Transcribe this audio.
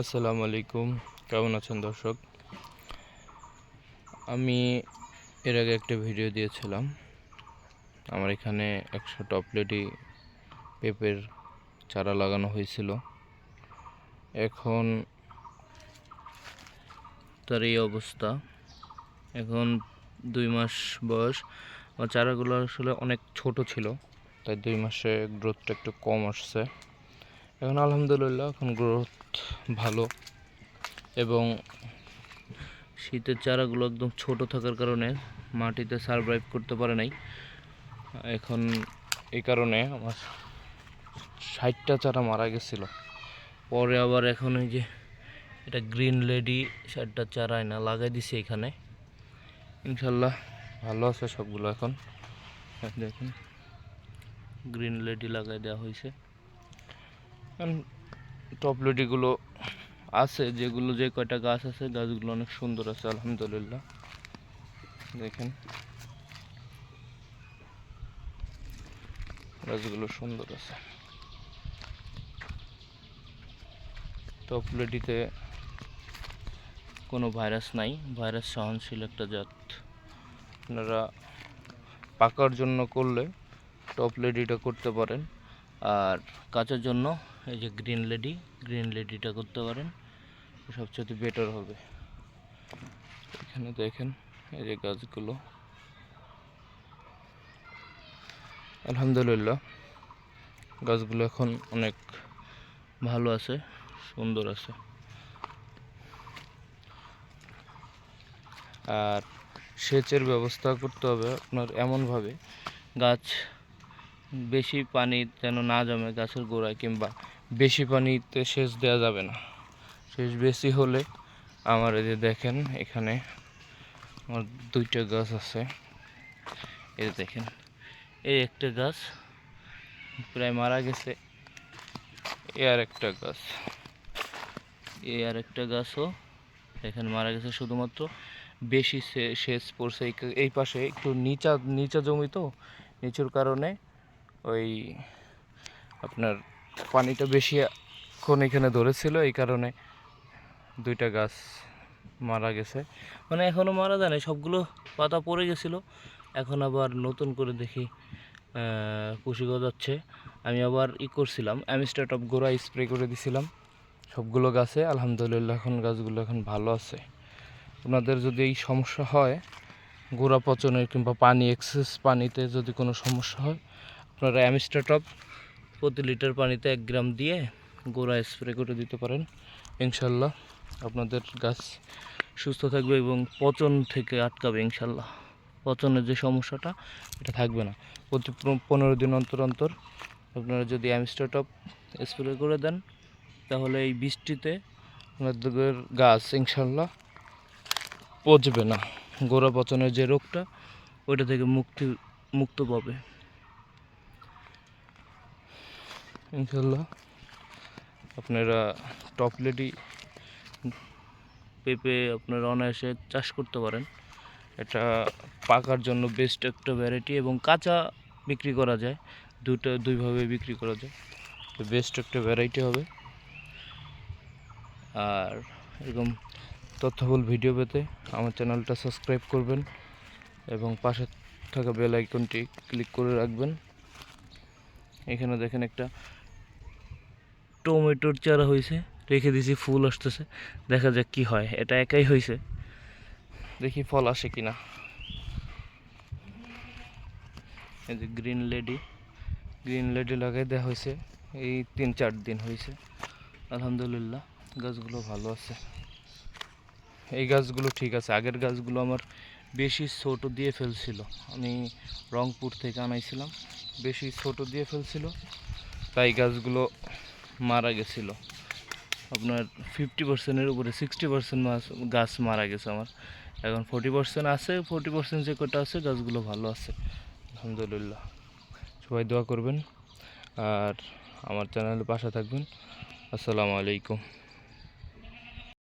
আসসালামু আলাইকুম, কেমন আছেন দর্শক? আমি এর আগে একটা ভিডিও দিয়েছিলাম। আমার এখানে 100 টপলেটি পেঁপের চারা লাগানো হয়েছিল। এখন তার এই অবস্থা। এখন 2 মাস বয়স। আমার চারাগুলো আসলে অনেক ছোট ছিল, তাই 2 মাসে গ্রোথটা একটু কম আসছে। এখন আলহামদুলিল্লাহ এখন গ্রোথ ভালো, এবং শীতের চারাগুলো একদম ছোট থাকার কারণে মাটিতে সারভাইভ করতে পারে নাই। এখন এই কারণে আমার 60টা চারা মারা গেছিল। পরে আবার এখন এই যে এটা গ্রিন লেডি 60টা চারা না লাগাই দিছি এখানে। ইনশাল্লাহ ভালো আছে সবগুলো। এখন দেখুন গ্রিন লেডি লাগাই দেওয়া হয়েছে। টপ লেডিগুলো আছে, যেগুলো যে কয়টা গাছ আছে গাছগুলো অনেক সুন্দর আছে আলহামদুলিল্লাহ। দেখেন গাছগুলো সুন্দর আছে। টপ লেডিতে কোনো ভাইরাস নাই, ভাইরাস সহনশীল একটা জাত। আপনারা পাকার জন্য করলে টপ লেডিটা করতে পারেন, আর কাঁচার জন্য এই যে গ্রিন লেডিটা করতে পারেন, সবচেয়ে বেটার হবে। এখানে দেখেন এই যে গাছগুলো আলহামদুলিল্লাহ গাছগুলো এখন অনেক ভালো আছে, সুন্দর আছে। আর সেচের ব্যবস্থা করতে হবে আপনার এমনভাবে, গাছ বেশি পানি যেন না জমে গাছের গোড়ায়, কিংবা বেশি পানিতে সেচ দেওয়া যাবে না। সেচ বেশি হলে আমার এই যে দেখেন এখানে আমার 2টা গাছ আছে। এই দেখেন এই একটা গাছ প্রায় মারা গেছে, আর একটা গাছও এখানে মারা গেছে। শুধুমাত্র বেশি সেচ পড়ছে এই পাশে, একটু নিচা জমি তো, নিচুর কারণে ওই আপনার পানিটা বেশিক্ষণ এখানে ধরেছিল, এই কারণে 2টা গাছ মারা গেছে। মানে এখনও মারা যায় না, সবগুলো পাতা পড়ে গেছিলো। এখন আবার নতুন করে দেখি কুশি গজাচ্ছে। আমি আবার করছিলাম অ্যামিস্টারটপ গোড়া স্প্রে করে দিছিলাম সবগুলো গাছে। আলহামদুলিল্লাহ এখন গাছগুলো এখন ভালো আছে। আপনাদের যদি এই সমস্যা হয় গোড়া পচনের কিংবা এক্সেস পানিতে যদি কোনো সমস্যা হয়, আপনারা অ্যামিস্টারটপ প্রতি লিটার পানিতে 1 গ্রাম দিয়ে গোড়া স্প্রে করে দিতে পারেন। ইনশাল্লাহ আপনাদের গাছ সুস্থ থাকবে এবং পচন থেকে আটকাবে ইনশাল্লাহ। পচনের যে সমস্যাটা এটা থাকবে না। প্রতি 15 দিন অন্তর অন্তর আপনারা যদি অ্যামিস্টারটপ স্প্রে করে দেন, তাহলে এই বৃষ্টিতে আপনাদের গাছ ইনশাল্লাহ পচবে না। গোড়া পচনের যে রোগটা ওইটা থেকে মুক্ত পাবে ইনশাল্লাহ। আপনারা টপ লেডি পেঁপে আপনারা অনায়াসে চাষ করতে পারেন। এটা পাকার জন্য বেস্ট একটা ভ্যারাইটি, এবং কাঁচা বিক্রি করা যায়, দুইভাবে বিক্রি করা যায়। তো বেস্ট একটা ভ্যারাইটি হবে। আর এরকম তথ্যবহুল ভিডিও পেতে আমার চ্যানেলটা সাবস্ক্রাইব করবেন এবং পাশে থাকা বেল আইকনটি ক্লিক করে রাখবেন। এখানে দেখেন একটা টমেটোর চারা হয়েছে, রেখে দিয়েছি, ফুল আসতেছে, দেখা যাক কি হয়। এটা একাই হয়েছে, দেখি ফল আসে কিনা। এই যে গ্রিন লেডি লাগাই দেওয়া হয়েছে, এই 3-4 দিন হয়েছে। আলহামদুলিল্লাহ গাছগুলো ভালো আছে। এই গাছগুলো ঠিক আছে। আগের গাছগুলো আমার বেশি ছোট দিয়ে ফেলছিল, আমি রংপুর থেকে আনাইছিলাম, বেশি ছোট দিয়ে ফেলছিল, তাই গাছগুলো মারা গেছিলো। আপনার 50%-এর উপরে 60% গাছ মারা গেছে আমার। এখন 40% আছে, 40% যে কটা আছে গাছগুলো ভালো আছে আলহামদুলিল্লাহ। সবাই দোয়া করবেন আর আমার চ্যানেলের পাশে থাকবেন। আসসালামু আলাইকুম।